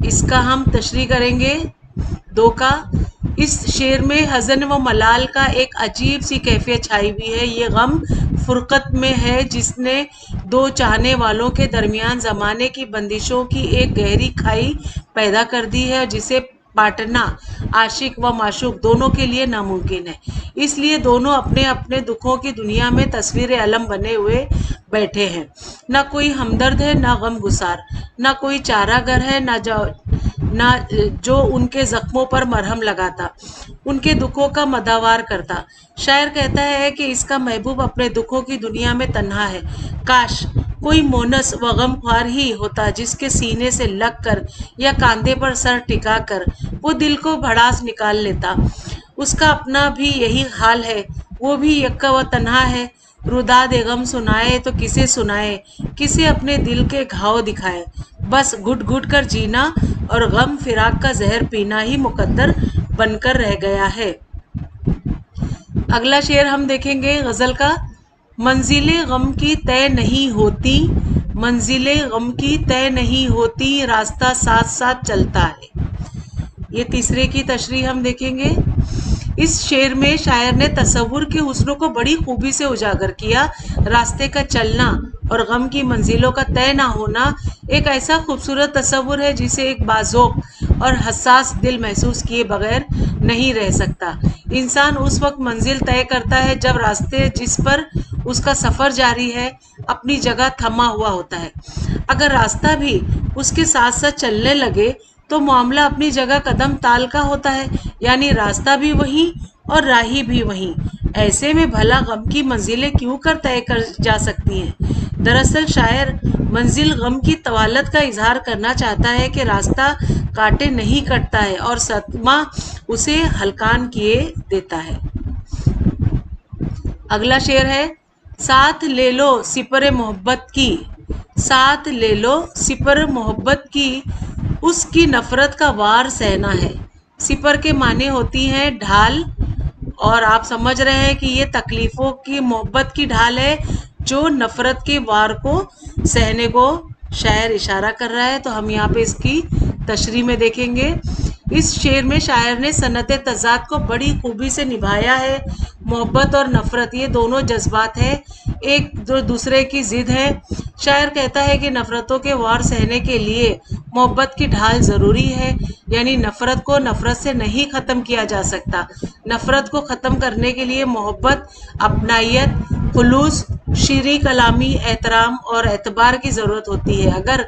اس کا ہم تشریح کریں گے 2 کا۔ اس شعر میں حزن و ملال کا ایک عجیب سی کیفیت چھائی ہوئی ہے۔ یہ غم فرقت میں ہے جس نے 2 چاہنے والوں کے درمیان زمانے کی بندشوں کی ایک گہری کھائی پیدا کر دی ہے، جسے پاٹنا عاشق و معشوق دونوں کے لیے ناممکن ہے۔ اس لیے دونوں اپنے اپنے دکھوں کی دنیا میں تصویر علم بنے ہوئے بیٹھے ہیں۔ نہ کوئی ہمدرد ہے، نہ غم گسار، نہ کوئی چارہ گر ہے، نہ جو ان کے زخموں پر مرہم لگاتا، ان کے دکھوں کا مداوار کرتا۔ شاعر کہتا ہے کہ اس کا محبوب اپنے دکھوں کی دنیا میں تنہا ہے۔ کاش کوئی مونس و غم خوار ہی ہوتا جس کے سینے سے لگ کر یا کاندھے پر سر ٹکا کر وہ دل کو بھڑاس نکال لیتا۔ اس کا اپنا بھی یہی حال ہے، وہ بھی یکا و تنہا ہے۔ روداد غم سنائے تو کسے سنائے، کسے اپنے دل کے گھاؤ دکھائے۔ بس گھٹ گھٹ کر جینا اور غم فراق کا زہر پینا ہی مقدر بن کر رہ گیا ہے۔ اگلا شعر ہم دیکھیں گے غزل کا۔ منزلیں غم کی طے نہیں ہوتی، منزلیں غم کی طے نہیں ہوتی، راستہ ساتھ ساتھ چلتا ہے۔ یہ تیسرے کی تشریح ہم دیکھیں گے۔ اس شعر میں شاعر نے تصور کے حسن کو بڑی خوبی سے اجاگر کیا۔ راستے کا چلنا اور غم کی منزلوں کا طے نہ ہونا ایک ایسا خوبصورت تصور ہے جسے ایک باذوق اور حساس دل محسوس کیے بغیر نہیں رہ سکتا۔ انسان اس وقت منزل طے کرتا ہے جب راستے جس پر اس کا سفر جاری ہے اپنی جگہ تھما ہوا ہوتا ہے۔ اگر راستہ بھی اس کے ساتھ ساتھ چلنے لگے تو معاملہ اپنی جگہ قدم تال کا ہوتا ہے، یعنی راستہ بھی وہیں اور راہی بھی وہیں۔ ایسے میں بھلا غم کی منزلیں کیوں کر طے کر جا سکتی ہیں؟ دراصل شاعر منزل غم کی طوالت کا اظہار کرنا چاہتا ہے کہ راستہ کاٹے نہیں کٹتا ہے اور صدمہ اسے ہلکان کیے دیتا ہے۔ اگلا شعر ہے۔ ساتھ لے لو سپر محبت کی، ساتھ لے لو سپر محبت کی، اس کی نفرت کا وار سہنا ہے۔ سپر کے معنی ہوتی ہیں ڈھال، اور آپ سمجھ رہے ہیں کہ یہ تکلیفوں کی محبت کی ڈھال ہے جو نفرت کے وار کو سہنے کو شاعر اشارہ کر رہا ہے۔ تو ہم یہاں پہ اس کی تشریح میں دیکھیں گے۔ اس شعر میں شاعر نے صنعت تضاد کو بڑی خوبی سے نبھایا ہے۔ محبت اور نفرت یہ دونوں جذبات ہیں، ایک جو دوسرے کی ضد ہے۔ شاعر کہتا ہے کہ نفرتوں کے وار سہنے کے لیے محبت کی ڈھال ضروری ہے، یعنی نفرت کو نفرت سے نہیں ختم کیا جا سکتا۔ نفرت کو ختم کرنے کے لیے محبت، اپنائیت، خلوص، شیریں کلامی، احترام اور اعتبار کی ضرورت ہوتی ہے۔ اگر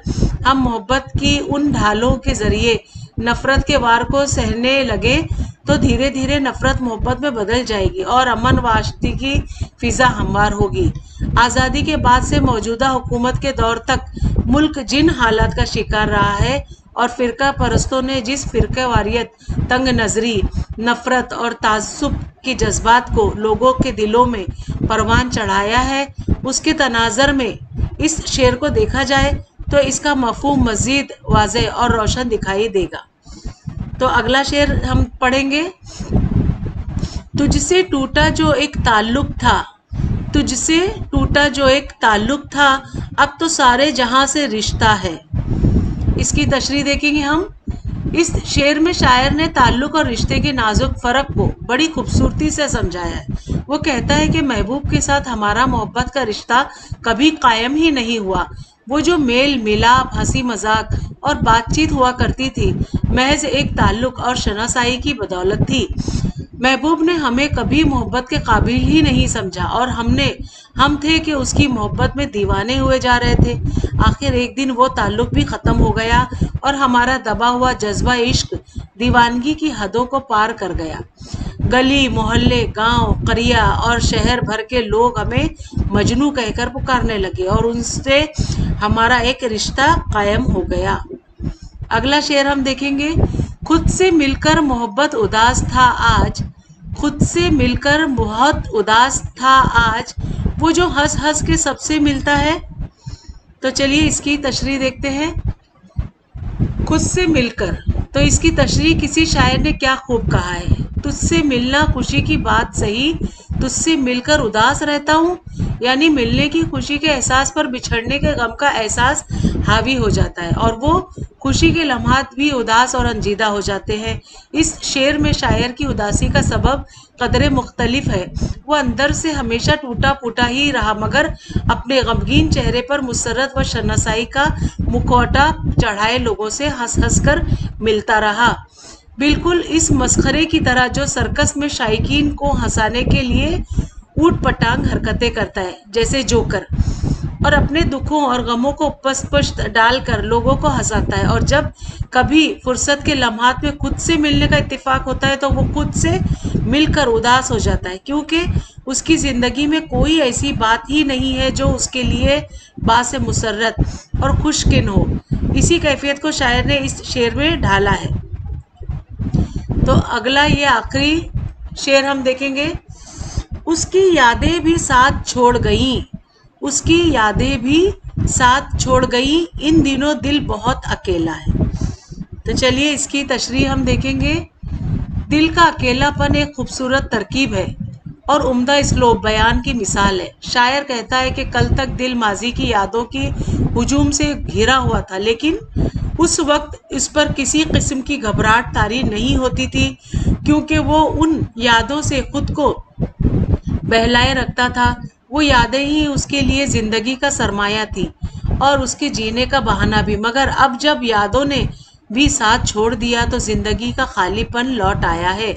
ہم محبت کی ان ڈھالوں کے ذریعے نفرت کے وار کو سہنے لگے تو دھیرے دھیرے نفرت محبت میں بدل جائے گی اور امن و آشتی کی فضا ہموار ہوگی۔ آزادی کے بعد سے موجودہ حکومت کے دور تک ملک جن حالات کا شکار رہا ہے اور فرقہ پرستوں نے جس فرقہ واریت، تنگ نظری، نفرت اور تعصب کے جذبات کو لوگوں کے دلوں میں پروان چڑھایا ہے، اس کے تناظر میں اس شعر کو دیکھا جائے تو اس کا مفہوم مزید واضح اور روشن دکھائی دے گا۔ تو اگلا شعر ہم پڑھیں گے۔ تجھ سے ٹوٹا جو ایک تعلق تھا، تجھ سے ٹوٹا جو ایک تعلق تھا، اب تو سارے جہاں سے رشتہ ہے۔ اس کی تشریح دیکھیں گے ہم۔ اس شعر میں شاعر نے تعلق اور رشتے کے نازک فرق کو بڑی خوبصورتی سے سمجھایا ہے۔ وہ کہتا ہے کہ محبوب کے ساتھ ہمارا محبت کا رشتہ کبھی قائم ہی نہیں ہوا۔ وہ جو میل ملاپ، ہنسی مذاق اور بات چیت ہوا کرتی تھی، محض ایک تعلق اور شناسائی کی بدولت تھی۔ محبوب نے ہمیں کبھی محبت کے قابل ہی نہیں سمجھا اور ہم تھے کہ اس کی محبت میں دیوانے ہوئے جا رہے تھے۔ آخر ایک دن وہ تعلق بھی ختم ہو گیا اور ہمارا دبا ہوا جذبہ عشق دیوانگی کی حدوں کو پار کر گیا۔ گلی محلے، گاؤں، قریہ اور شہر بھر کے لوگ ہمیں مجنوں کہہ کر پکارنے لگے اور ان سے ہمارا ایک رشتہ قائم ہو گیا۔ اگلا شعر ہم دیکھیں گے۔ خود سے مل کر محبت اداس تھا آج، خود سے مل کر بہت اداس تھا آج، وہ جو ہنس ہنس کے سب سے ملتا ہے۔ تو چلیے اس کی تشریح دیکھتے ہیں۔ خود سے مل کر، تو اس کی تشریح کسی شاعر نے کیا خوب کہا ہے۔ تجھ سے ملنا خوشی کی بات سہی، تجھ سے مل کر اداس رہتا ہوں، یعنی ملنے کی خوشی کے احساس پر بچھڑنے کے غم کا احساس حاوی ہو جاتا ہے، اور وہ خوشی کے لمحات بھی اداس اور رنجیدہ ہو جاتے ہیں۔ اس شعر میں شاعر کی اداسی کا سبب قدرے مختلف ہے۔ وہ اندر سے ہمیشہ ٹوٹا پھوٹا ہی رہا، مگر اپنے غمگین چہرے پر مسرت و شناسائی کا مکوٹا چڑھائے لوگوں سے ہنس ہنس کر ملتا رہا، بالکل اس مسخرے کی طرح جو سرکس میں شائقین کو ہنسانے کے لیے اوٹ پٹانگ حرکتیں کرتا ہے، جیسے جوکر، اور اپنے دکھوں اور غموں کو پس پشت ڈال کر لوگوں کو ہنساتا ہے، اور جب کبھی فرصت کے لمحات میں خود سے ملنے کا اتفاق ہوتا ہے تو وہ خود سے مل کر اداس ہو جاتا ہے، کیونکہ اس کی زندگی میں کوئی ایسی بات ہی نہیں ہے جو اس کے لیے باعث مسرت اور خوشکن ہو۔ اسی کیفیت کو شاعر نے اس شعر میں ڈھالا ہے۔ تو اگلا یہ آخری شعر ہم دیکھیں گے۔ اس کی یادیں بھی ساتھ چھوڑ گئیں، اس کی یادیں بھی ساتھ چھوڑ گئیں، ان دنوں دل بہت اکیلا ہے۔ تو چلیے اس کی تشریح ہم دیکھیں گے۔ دل کا اکیلا پن ایک خوبصورت ترکیب ہے اور عمدہ اسلوب بیان کی مثال ہے۔ شاعر کہتا ہے کہ کل تک دل ماضی کی یادوں کی ہجوم سے گھرا ہوا تھا، لیکن اس وقت اس پر کسی قسم کی گھبراہٹ طاری نہیں ہوتی تھی، کیونکہ وہ ان یادوں سے خود کو بہلائے رکھتا تھا۔ وہ یادیں ہی اس کے لیے زندگی کا سرمایہ تھی اور اس کے جینے کا بہانہ بھی، مگر اب جب یادوں نے بھی ساتھ چھوڑ دیا تو زندگی کا خالی پن لوٹ آیا ہے۔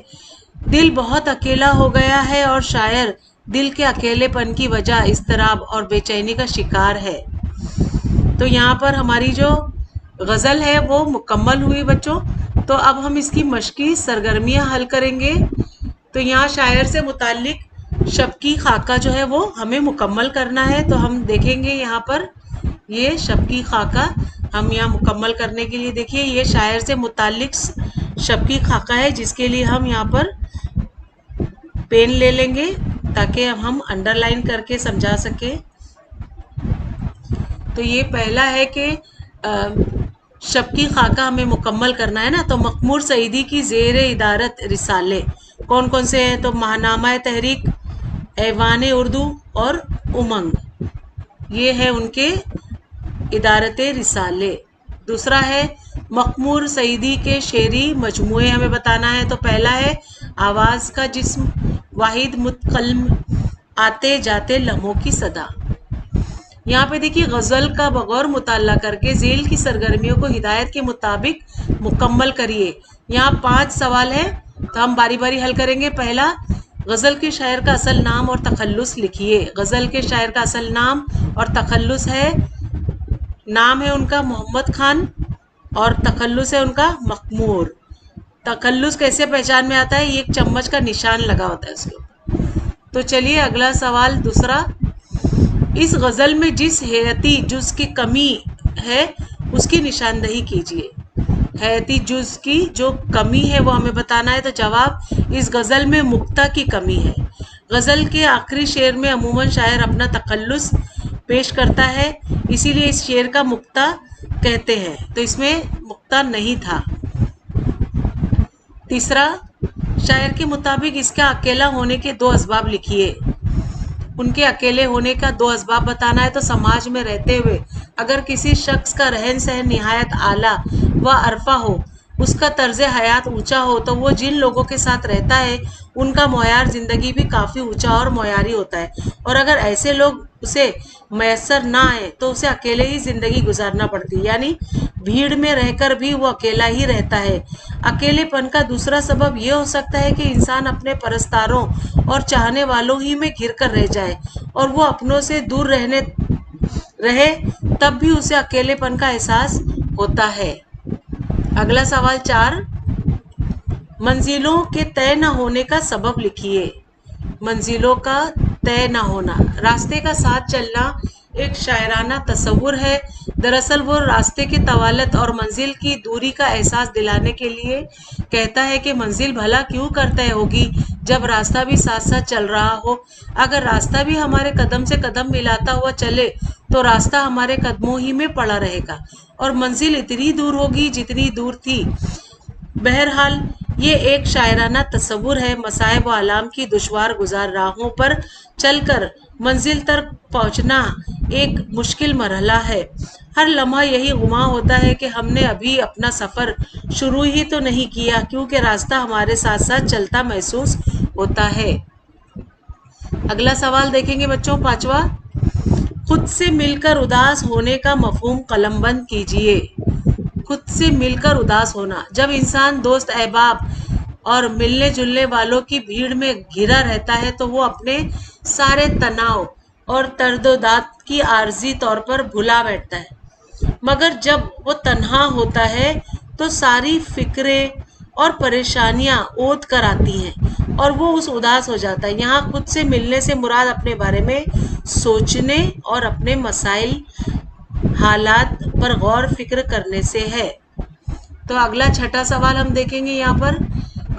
دل بہت اکیلا ہو گیا ہے اور شاعر دل کے اکیلے پن کی وجہ اضطراب اور بے چینی کا شکار ہے۔ تو یہاں پر ہماری جو غزل ہے وہ مکمل ہوئی بچوں۔ تو اب ہم اس کی مشقی سرگرمیاں حل کریں گے۔ تو یہاں شاعر سے متعلق شب کی خاکہ جو ہے وہ ہمیں مکمل کرنا ہے، تو ہم دیکھیں گے یہاں پر یہ شب کی خاکہ ہم یہاں مکمل کرنے کے لیے دیکھیے یہ شاعر سے متعلق شب کی خاکہ ہے، جس کے لیے ہم یہاں پر پین لے لیں گے تاکہ ہم انڈر لائن کر کے سمجھا سکیں۔ تو یہ پہلا ہے کہ شب کی خاکہ ہمیں مکمل کرنا ہے نا، تو مخمور سعیدی کی زیر ادارت رسالے کون کون سے ہیں؟ تو ماہنامہ تحریک، ایوان اردو اور امنگ، یہ ہے ان کے ادارت رسالے۔ دوسرا ہے مخمور سعیدی کے شعری مجموعے ہمیں بتانا ہے، تو پہلا ہے آواز کا جسم، واحد متکلم، آتے جاتے لمحوں کی صدا۔ یہاں پہ دیکھیے غزل کا بغور مطالعہ کر کے ذیل کی سرگرمیوں کو ہدایت کے مطابق مکمل کریے۔ یہاں 5 سوال ہیں تو ہم باری باری حل کریں گے۔ پہلا، غزل کے شاعر کا اصل نام اور تخلص لکھیے۔ غزل کے شاعر کا اصل نام اور تخلص ہے، نام ہے ان کا محمد خان اور تخلص ہے ان کا مخمور۔ تخلص کیسے پہچان میں آتا ہے؟ یہ ایک چمچ کا نشان لگا ہوتا ہے اس کے اوپر۔ تو چلیے اگلا سوال دوسرا، اس غزل میں جس حیاتی جز کی کمی ہے اس کی نشاندہی کیجیے۔ حیاتی جز کی جو کمی ہے وہ ہمیں بتانا ہے، تو جواب، اس غزل میں مقطع کی کمی ہے۔ غزل کے آخری شعر میں عموماً شاعر اپنا تخلص پیش کرتا ہے، اسی لیے اس شعر کا مقطع کہتے ہیں، تو اس میں مقطع نہیں تھا۔ تیسرا، شاعر کے مطابق اس کا اکیلا ہونے کے 2 اسباب لکھیے۔ ان کے اکیلے ہونے کا 2 اسباب بتانا ہے، تو سماج میں رہتے ہوئے اگر کسی شخص کا رہن سہن نہایت اعلیٰ و عرفہ ہو، اس کا طرز حیات اونچا ہو، تو وہ جن لوگوں کے ساتھ رہتا ہے ان کا معیار زندگی بھی کافی اونچا اور معیاری ہوتا ہے، اور اگر ایسے لوگ اسے میسر نہ آئے تو اسے اکیلے ہی زندگی گزارنا پڑتی ہے، یعنی بھیڑ میں رہ کر بھی وہ اکیلا ہی رہتا ہے۔ اکیلے پن کا دوسرا سبب یہ ہو سکتا ہے کہ انسان اپنے پرستاروں اور چاہنے والوں ہی میں گھر کر رہ جائے اور وہ اپنوں سے دور رہے تب بھی اسے اکیلے پن کا احساس ہوتا ہے۔ اگلا سوال 4، منزلوں کے طے نہ ہونے کا سبب لکھیے۔ منزلوں کا طے نہ ہونا، راستے کا ساتھ چلنا ایک شاعرانہ تصور ہے۔ دراصل وہ راستے کے طوالت اور منزل کی دوری کا احساس دلانے کے لیے کہتا ہے کہ منزل بھلا کیوں کر طے ہوگی جب راستہ بھی ساتھ ساتھ چل رہا ہو۔ اگر راستہ بھی ہمارے قدم سے قدم ملاتا ہوا چلے تو راستہ ہمارے قدموں ہی میں پڑا رہے گا اور منزل اتنی دور ہوگی جتنی دور تھی۔ بہرحال یہ ایک شاعرانہ تصور ہے، مصائب و آلام کی دشوار گزار راہوں پر چل کر منزل تک پہنچنا ایک مشکل مرحلہ ہے۔ ہر لمحہ یہی گمان ہوتا ہے کہ ہم نے ابھی اپنا سفر شروع ہی تو نہیں کیا، کیونکہ راستہ ہمارے ساتھ ساتھ چلتا محسوس ہوتا ہے۔ اگلا سوال دیکھیں گے بچوں، 5واں، خود سے مل کر اداس ہونے کا مفہوم قلم بند کیجیے۔ خود سے مل کر اداس ہونا، جب انسان دوست احباب اور ملنے جلنے والوں کی بھیڑ میں گھرا رہتا ہے تو وہ اپنے سارے تناؤ اور ترددات کی عارضی طور پر بھلا بیٹھتا ہے، مگر جب وہ تنہا ہوتا ہے تو ساری فکریں اور پریشانیاں اود کر آتی ہیں اور وہ اداس ہو جاتا ہے۔ یہاں خود سے ملنے سے مراد اپنے بارے میں سوچنے اور اپنے مسائل حالات پر غور فکر کرنے سے ہے۔ تو اگلا 6واں سوال ہم دیکھیں گے یہاں پر،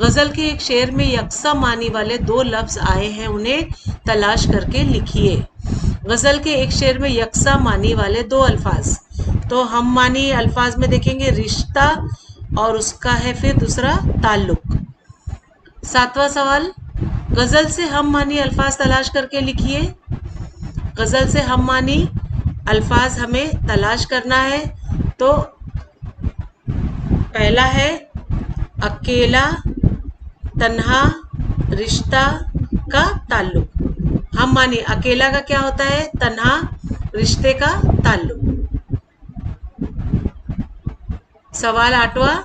غزل کے ایک شعر میں یکساں معنی والے 2 لفظ آئے ہیں، انہیں تلاش کر کے لکھیے۔ غزل کے ایک شعر میں یکساں معنی والے 2 الفاظ، تو ہم معنی الفاظ میں دیکھیں گے رشتہ اور اس کا ہے پھر دوسرا تعلق۔ 7واں سوال، غزل سے ہم معنی الفاظ تلاش کر کے لکھیے۔ غزل سے ہم معنی الفاظ ہمیں تلاش کرنا ہے، تو پہلا ہے اکیلا، تنہا، رشتہ کا تعلق۔ ہم معنی اکیلا کا کیا ہوتا ہے؟ تنہا، رشتے کا تعلق۔ سوال 8واں،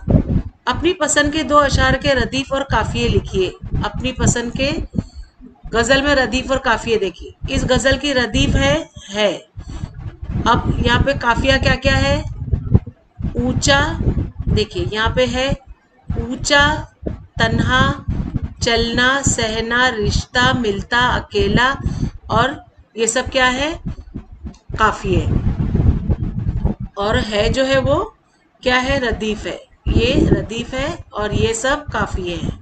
اپنی پسند کے 2 اشعار کے ردیف اور قافیے لکھیے۔ اپنی پسند کے غزل میں ردیف اور قافیے دیکھیے۔ اس غزل کی ردیف ہے۔ اب یہاں پہ قافیہ کیا کیا ہے؟ اونچا، دیکھیے یہاں پہ ہے اونچا، تنہا، چلنا، سہنا، رشتہ، ملتا، اکیلا، اور یہ سب کیا ہے؟ قافیے، اور ہے جو ہے وہ کیا ہے؟ ردیف ہے۔ یہ ردیف ہے اور یہ سب قافیے ہیں۔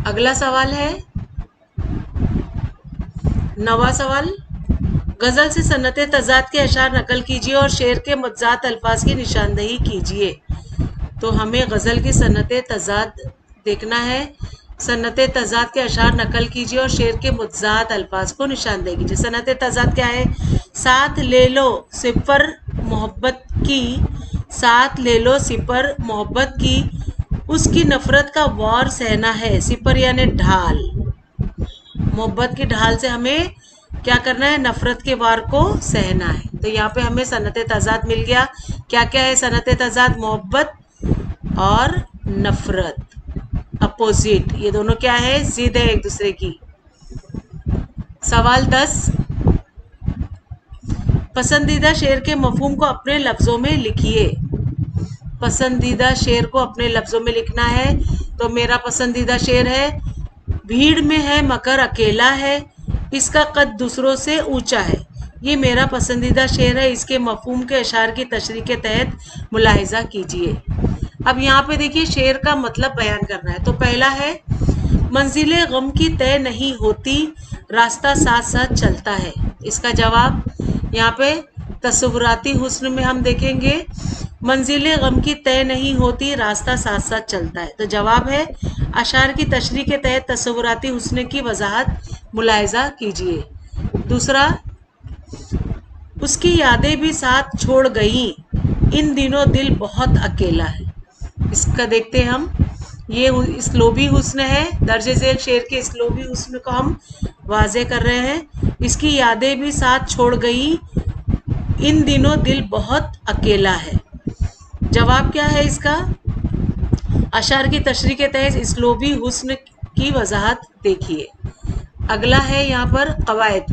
اگلا سوال ہے 9واں سوال، غزل سے صنعت تضاد کے اشعار نقل کیجیے اور شعر کے متضاد الفاظ کی نشاندہی کیجیے۔ تو ہمیں غزل کی صنعت تضاد دیکھنا ہے۔ صنعت تضاد کے اشعار نقل کیجیے اور شعر کے متضاد الفاظ کو نشاندہی کیجیے۔ صنعت تضاد کیا ہے؟ ساتھ لے لو صفر محبت کی، ساتھ لے لو صفر محبت کی، اس کی نفرت کا وار سہنا ہے۔ صفر یعنی ڈھال، محبت کی ڈھال سے ہمیں کیا کرنا ہے؟ نفرت کے وار کو سہنا ہے۔ تو یہاں پہ ہمیں صنعت تضاد مل گیا۔ کیا کیا ہے صنعت تضاد؟ محبت اور نفرت، اپوزٹ، یہ دونوں کیا ہے؟ ضد ہے ایک دوسرے کی۔ سوال 10، پسندیدہ شعر کے مفہوم کو اپنے لفظوں میں لکھیے۔ پسندیدہ شعر کو اپنے لفظوں میں لکھنا ہے، تو میرا پسندیدہ شعر ہے، بھیڑ میں ہے مگر اکیلا ہے، اس کا قد دوسروں سے اونچا ہے۔ یہ میرا پسندیدہ شعر ہے، اس کے مفہوم کے اشعار کی تشریح کے تحت ملاحظہ کیجیے۔ اب یہاں پہ دیکھیے شعر کا مطلب بیان کرنا ہے۔ تو پہلا ہے، منزل غم کی طے نہیں ہوتی، راستہ ساتھ ساتھ چلتا ہے۔ اس کا جواب یہاں پہ تصوراتی حسن میں ہم دیکھیں گے، منزل غم کی طے نہیں ہوتی، راستہ ساتھ ساتھ چلتا ہے۔ تو جواب ہے، اشعار کی تشریح کے تحت تصوراتی حسن کی وضاحت ملاحظہ کیجیے۔ دوسرا، اس کی یادیں بھی ساتھ چھوڑ گئیں، ان دنوں دل بہت اکیلا ہے۔ اس کا دیکھتے ہیں ہم، یہ اسلوبی حسن ہے، درج ذیل شعر کے اسلوبی حسن کو ہم واضح کر رہے ہیں۔ اس کی یادیں بھی ساتھ چھوڑ گئیں، ان دنوں دل بہت اکیلا ہے۔ جواب کیا ہے اس کا؟ اشعار کی تشریح کے تحت اسلوبی حسن کی وضاحت دیکھیے۔ اگلا ہے یہاں پر قواعد،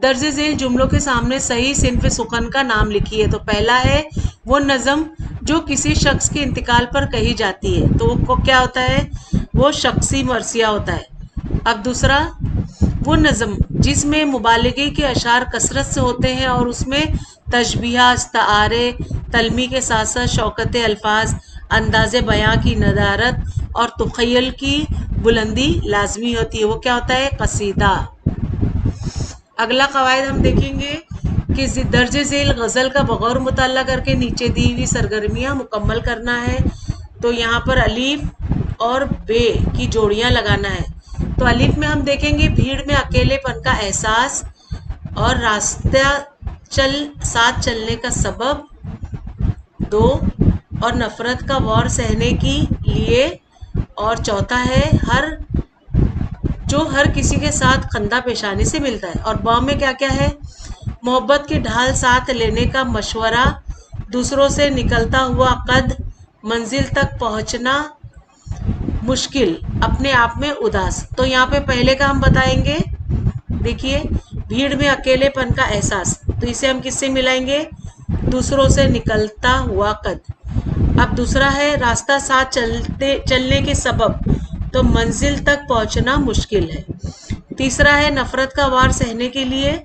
درج ذیل جملوں کے سامنے صحیح صنف سخن کا نام لکھیے۔ تو پہلا ہے وہ نظم جو کسی شخص کے انتقال پر کہی جاتی ہے، تو وہ کیا ہوتا ہے؟ وہ شخصی مرثیہ ہوتا ہے۔ اب دوسرا، وہ نظم جس میں مبالغے کے اشعار کثرت سے ہوتے ہیں اور اس میں تشبیہ، استعارے، تلمیح کے ساتھ ساتھ شوکت الفاظ، انداز بیاں کی ندارت اور تخیل کی بلندی لازمی ہوتی ہے، وہ کیا ہوتا ہے؟ قصیدہ۔ اگلا قواعد ہم دیکھیں گے کہ درج ذیل غزل کا بغور مطالعہ کر کے نیچے دی ہوئی سرگرمیاں مکمل کرنا ہے۔ تو یہاں پر الف اور بے کی جوڑیاں لگانا ہے۔ تو الف میں ہم دیکھیں گے بھیڑ میں اکیلے پن کا احساس اور راستہ ساتھ چلنے کا سبب 2 اور نفرت کا وار سہنے کے لیے اور 4 ہے جو ہر کسی کے ساتھ خندہ پیشانی سے ملتا ہے۔ اور با میں کیا کیا ہے؟ محبت کی ڈھال ساتھ لینے کا مشورہ، دوسروں سے نکلتا ہوا قد، منزل تک پہنچنا مشکل، اپنے آپ میں اداس۔ تو یہاں پہ پہلے کا ہم بتائیں گے، دیکھیے بھیڑ میں اکیلے پن کا احساس، تو اسے ہم کس سے ملائیں گے؟ دوسروں سے نکلتا ہوا قد۔ اب دوسرا ہے راستہ ساتھ چلنے کے سبب، تو منزل تک پہنچنا مشکل ہے۔ تیسرا ہے نفرت کا وار سہنے کے لیے،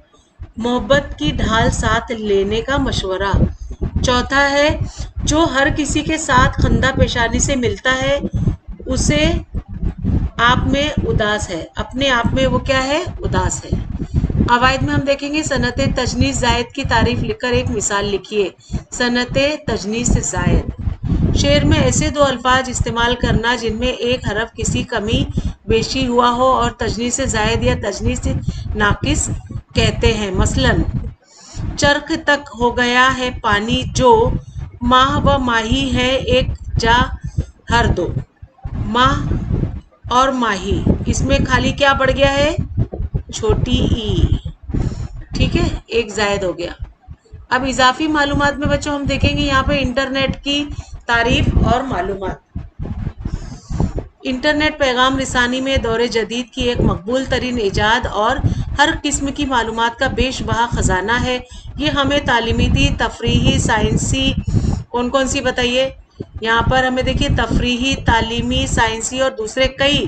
محبت کی ڈھال ساتھ لینے کا مشورہ۔ 4 ہے جو ہر کسی کے ساتھ خندہ پیشانی سے ملتا ہے اسے آپ میں اداس ہے، اپنے آپ میں وہ کیا ہے؟ اداس ہے۔ قواعد میں ہم دیکھیں گے صنعت تجنیس زائد کی تعریف لکھ کر ایک مثال لکھیے۔ صنعت تجنیس زائد، شعر میں ایسے 2 الفاظ استعمال کرنا جن میں ایک حرف کسی کمی بیشی ہوا ہو اور تجنیس زائد یا تجنیس ناقص کہتے ہیں۔ مثلاً چرخ تک ہو گیا ہے پانی جو، ماہ و ماہی ہے ایک جا ہر دو۔ ماہ اور ماہی، اس میں خالی کیا بڑھ گیا ہے؟ چھوٹی ای، ٹھیک ہے، ایک زائد ہو گیا۔ اب اضافی معلومات میں بچوں ہم دیکھیں گے یہاں پہ انٹرنیٹ کی تعریف اور معلومات۔ انٹرنیٹ پیغام رسانی میں دور جدید کی ایک مقبول ترین ایجاد اور ہر قسم کی معلومات کا بیش بہا خزانہ ہے۔ یہ ہمیں تعلیمی، تفریحی، سائنسی، کون سی بتائیے؟ یہاں پر ہمیں دیکھیے تفریحی، تعلیمی، سائنسی اور دوسرے کئی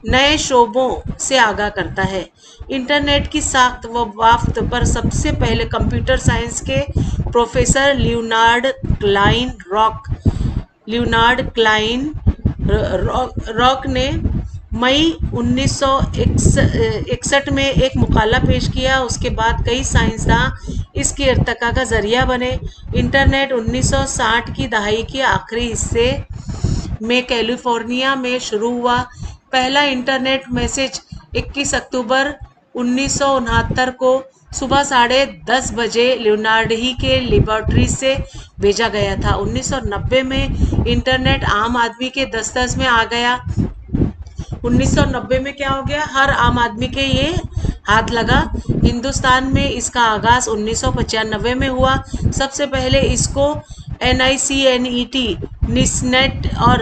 نئے شعبوں سے آگاہ کرتا ہے۔ انٹرنیٹ کی ساخت و بافت پر سب سے پہلے کمپیوٹر سائنس کے پروفیسر لیونارڈ کلائن راک نے مئی 1961 میں ایک مقالہ پیش کیا۔ اس کے بعد کئی سائنسداں اس کے ارتقاء کا ذریعہ بنے۔ انٹرنیٹ 1960 کی دہائی کے آخری حصے میں کیلیفورنیا میں شروع ہوا۔ پہلا انٹرنیٹ میسج 21 اکتوبر 1969 کو صبح 10:30 بجے لیونارڈ ہی کے لیبارٹری سے بھیجا گیا تھا۔ 1990 میں انٹرنیٹ عام آدمی کے دسترس میں آ گیا۔ 1990 میں کیا ہو گیا؟ ہر عام آدمی کے یہ ہاتھ لگا۔ ہندوستان میں اس کا آغاز 1995 میں ہوا۔ سب سے پہلے اس کو NICNET نیٹ اور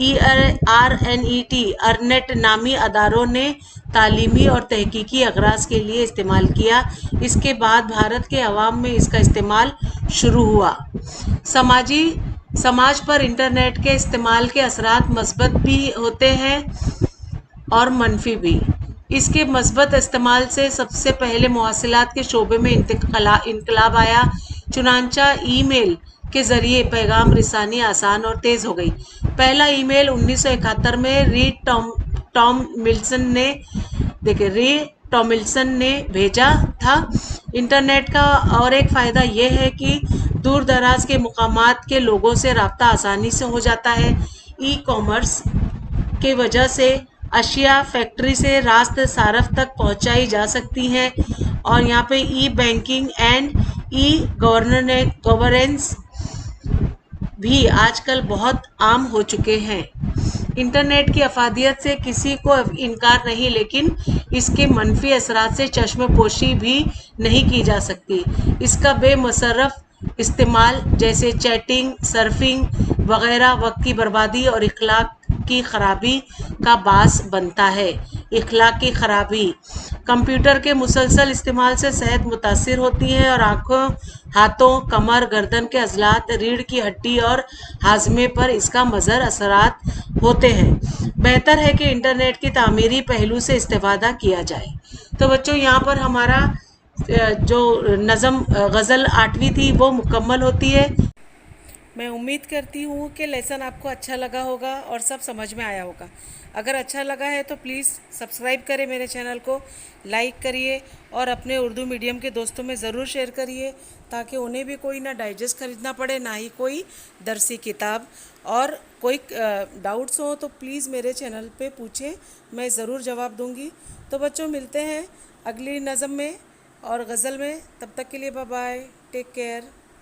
ERNET ارنیٹ نامی اداروں نے تعلیمی اور تحقیقی اغراض کے لیے استعمال کیا۔ اس کے بعد بھارت کے عوام میں اس کا استعمال شروع ہوا۔ سماج پر انٹرنیٹ کے استعمال کے اثرات مثبت بھی ہوتے ہیں اور منفی بھی۔ اس کے مثبت استعمال سے سب سے پہلے مواصلات کے شعبے میں انقلاب آیا، چنانچہ ای میل کے ذریعے پیغام رسانی آسان اور تیز ہو گئی۔ پہلا ای میل 1971 میں ری ٹاملسن نے بھیجا تھا۔ انٹرنیٹ کا اور ایک فائدہ یہ ہے کہ دور دراز کے مقامات کے لوگوں سے رابطہ آسانی سے ہو جاتا ہے۔ ای کامرس کی وجہ سے اشیاء فیکٹری سے راست صارف تک پہنچائی جا سکتی ہیں، اور یہاں پہ ای بینکنگ اینڈ ای گورننس بھی آج کل بہت عام ہو چکے ہیں۔ انٹرنیٹ کی افادیت سے کسی کو انکار نہیں، لیکن اس کے منفی اثرات سے چشم پوشی بھی نہیں کی جا سکتی۔ اس کا بے مصرف استعمال جیسے چیٹنگ، سرفنگ وغیرہ وقت کی بربادی اور اخلاق کی خرابی کا باعث بنتا ہے۔ اخلاق کی خرابی، کمپیوٹر کے مسلسل استعمال سے صحت متاثر ہوتی ہے اور آنکھوں، ہاتھوں، کمر، گردن کے عضلات، ریڑھ کی ہڈی اور ہاضمے پر اس کا مضر اثرات ہوتے ہیں۔ بہتر ہے کہ انٹرنیٹ کی تعمیری پہلو سے استفادہ کیا جائے۔ تو بچوں یہاں پر ہمارا جو نظم غزل 8ویں تھی وہ مکمل ہوتی ہے۔ میں امید کرتی ہوں کہ لیسن آپ کو اچھا لگا ہوگا اور سب سمجھ میں آیا ہوگا. اگر اچھا لگا ہے تو پلیز سبسکرائب کریں میرے چینل کو، لائک کریے اور اپنے اردو میڈیم کے دوستوں میں ضرور شیئر کریے تاکہ انہیں بھی کوئی نہ ڈائجسٹ خریدنا پڑے نہ ہی کوئی درسی کتاب. اور کوئی ڈاؤٹس ہوں تو پلیز میرے چینل پہ پوچھیں، میں ضرور جواب دوں گی. تو بچوں ملتے ہیں اگلی نظم میں اور غزل میں. تب تک کے لیے بائے بائے، ٹیک کیئر.